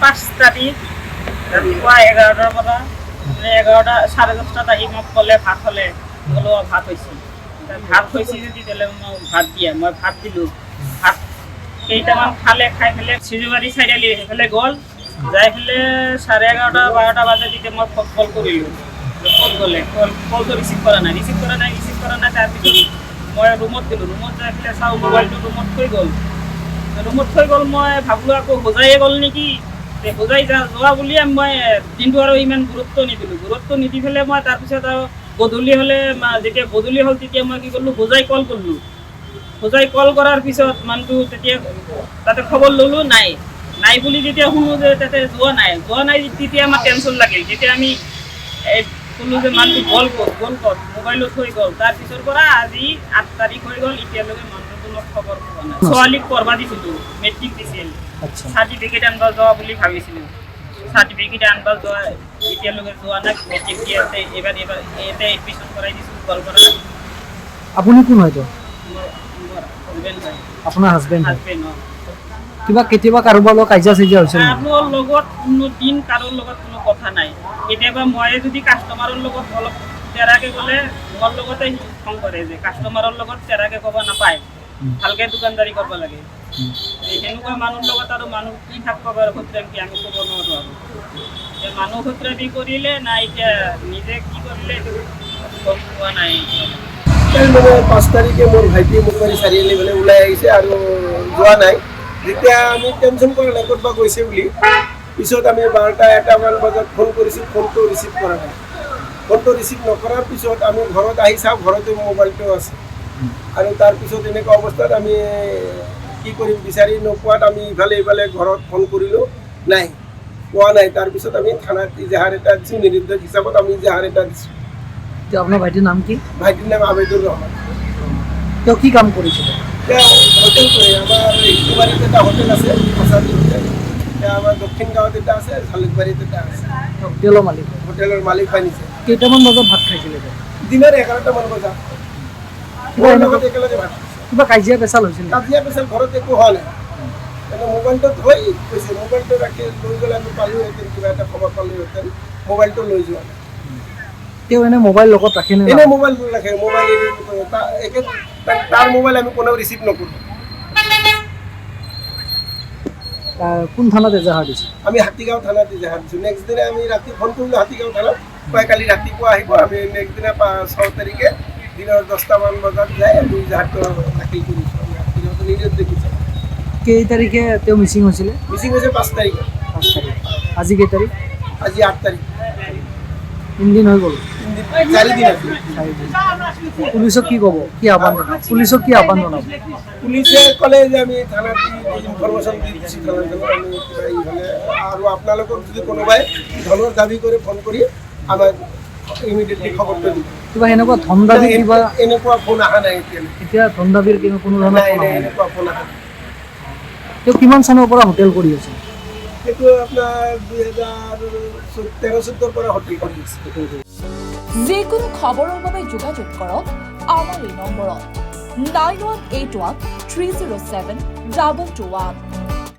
5 তাৰিখ ৰাতিপুৱা 11টাৰ পৰা 11টা 10:30টাত আহি মোক ক'লে ভাত হ'লে বোলো ভাত হৈছে ভাত হৈছে যদি তেলে মই ভাত দিয়া মই ভাত দিলোঁ ভাত কেইটামান খালে খাই পেলাই চিজুবাৰী চাৰিআলি সেইফালে গ'ল যাই পেলাই 11:30 12টা বাজে তেতিয়া মই কল কৰিলোঁ ক'ত গ'লে কলটো ৰিচিভ কৰা নাই তাৰপিছত মই ৰুমত গ'লোঁ ৰুমত যাই পেলাই চাওঁ মোবাইলটো ৰুমত থৈ গ'ল মই ভাবিলোঁ আকৌ হোজায়ে গ'ল নেকি হোজাই যোৱা বুলি মই দিনটো আৰু ইমান গুৰুত্ব নিদি পেলাই মই তাৰপিছত আৰু গধূলি হ'লে যেতিয়া গধূলি হ'ল তেতিয়া মই কি কৰিলোঁ হোজাই কল কৰাৰ পিছত মানুহটো তেতিয়া তাতে খবৰ ল'লোঁ নাই বুলি যেতিয়া শুনো যে তাতে যোৱা নাই তেতিয়া আমাৰ টেনশ্যন লাগিল যেতিয়া আমি ক'লোঁ যে মানুহটো গ'ল ক'ত মোবাইলো থৈ গ'ল তাৰপিছৰ পৰা আজি 8 তাৰিখ হৈ গ'ল এতিয়ালৈকে মানুহটো মই খবৰ পোৱা নাই ছোৱালীক পঢ়বা দিছিলোঁ মেট্ৰিক দিছিল চাৰ্টিফিকেট আনবা যোৱা বুলি ভাবিছিলোঁ চাৰ্টিফিকেট আনবা যোৱা এতিয়ালৈকে যোৱা নাই মেট্ৰিক দি আছে এইবাৰ ইয়াতে এডমিশ্যন কৰাই দিছোঁ গোৱালপাৰা আপুনি কোন হয়তো হাজবেণ্ড হয় আপোনাৰ হাজবেণ্ড কিবা কেতিয়াবা কাৰোবাৰ লগত কাজিয়া হৈছে কাৰোৰ লগত কোনো দিন কাৰোৰ লগত কোনো কথা নাই কেতিয়াবা মই যদি কাষ্টমাৰৰ লগত অলপ তেৰাকে গ'লে মোৰ লগতে খং কৰে যে কাষ্টমাৰৰ লগত তেৰাকে ক'ব নাপায় ভালকে দোকানদাৰী কৰিব লাগে সেনেকুৱা মানুহৰ লগত আৰু মানুহ কি থাকিব পাৰে সত্ৰান্তি আমি ক'ব নোৱাৰোঁ আৰু এতিয়া মানুহ সত্ৰান্তি কৰিলে না এতিয়া নিজে কি কৰিলে গম পোৱা নাই মানে 5 তাৰিখে মোৰ ভাইটিয়ে মোক মাৰি চাৰিআলি ফালে ওলাই আহিছে আৰু যোৱা নাই যেতিয়া আমি টেনশ্যন কৰা নাই ক'ৰবাত গৈছে বুলি পিছত আমি 12টা 1টামান বজাত ফোন কৰিছোঁ ফোনটো ৰিচিভ কৰা নাই ফোনটো ৰিচিভ নকৰাৰ পিছত আমি ঘৰত আহি চাওঁ ঘৰতে মোবাইলটো আছে আৰু তাৰপিছত এনেকুৱা অৱস্থাত আমি কি কৰিম বিচাৰি নোপোৱাত আমি ইফালে ঘৰত ফোন কৰিলোঁ পোৱা নাই তাৰপিছত আমি থানাত ইজাহাৰ এটা দিছোঁ নিৰুদ্দেশ হিচাপত আমি ইজাহাৰ এটা দিছোঁ আপোনাৰ ভাইটিৰ নাম কি ভাইটিৰ নাম আবেদুৰ ৰহমান তেওঁ কি কাম কৰিছিলে তেওঁ হোটেল কৰে আমাৰ হিন্দুবাৰীত এটা হোটেল আছে প্ৰসাদী হোটেল এতিয়া আমাৰ দক্ষিণ গাঁৱত এটা আছে জালুকবাৰীত এটা আছে হোটেলৰ মালিক বানিছে কেইটামান বজাত ভাত খাইছিলে দিনৰ 11টামান বজাত লগত একেলগে ভাত কিবা কাজিয়া পেচাল হৈছিলে ঘৰত একো হোৱা নাই কিন্তু মোবাইলটো থৈ গৈছে মোবাইলটো ৰাখি লৈ গ'লে আমি পালোঁহেঁতেন কিবা এটা খবৰ পালোঁহেঁতেন মোবাইলটো লৈ যোৱা নাই তেওঁ এনে মোবাইল লগত ৰাখেনে এনে মোবাইল ৰাখে মোবাইল তাৰ মোবাইল আমি কোনেও ৰিচিভ নকৰোঁ কোন থানাত এজাহাৰ দিছে আমি হাতীগাঁও থানাত এজাহাৰ দিছোঁ নেক্সট দিনা আমি ৰাতি ফোন কৰিলোঁ হাতীগাঁও থানাত কালি ৰাতিপুৱা আহিব আমি নেক্সট দিনা 6 তাৰিখে দিনৰ 10টামান বজাত যাই আমি এজাহাৰটো দাখিল কৰিছোঁ আমি হাতীগাঁৱত নিজে দেখিছোঁ কেই তাৰিখে তেওঁ মিচিং হৈছে 5 তাৰিখে আজি কেই তাৰিখ আজি 8 তাৰিখ 3 দিন হৈ গ'ল 4 দিন আছে পুলিচক কি ক'ব কি আহ্বান জনাব পুলিচে ক'লে যে আমি থানাত ইনফৰমেশ্যন দি দিছোঁ থানাত আমি হ'লে আৰু আপোনালোকক যদি কোনোবাই ধনৰ দাবী কৰি ফোন কৰি আমাক ইমিডিয়েটলি খবৰটো দিব কিবা এনেকুৱা ধন দাবী কিবা এনেকুৱা ফোন অহা নাই এতিয়া ধন দাবীৰ কোনো ধৰণৰ এনেকুৱা ফোন অহা নাই তেওঁ কিমান চনৰ পৰা হোটেল কৰি আছে সেইটো আপোনাৰ 2013-14 পৰা হোটেল কৰি আছে যিকোনো খবৰৰ বাবে যোগাযোগ কৰক আমাৰ এই নম্বৰত 9181 307 2221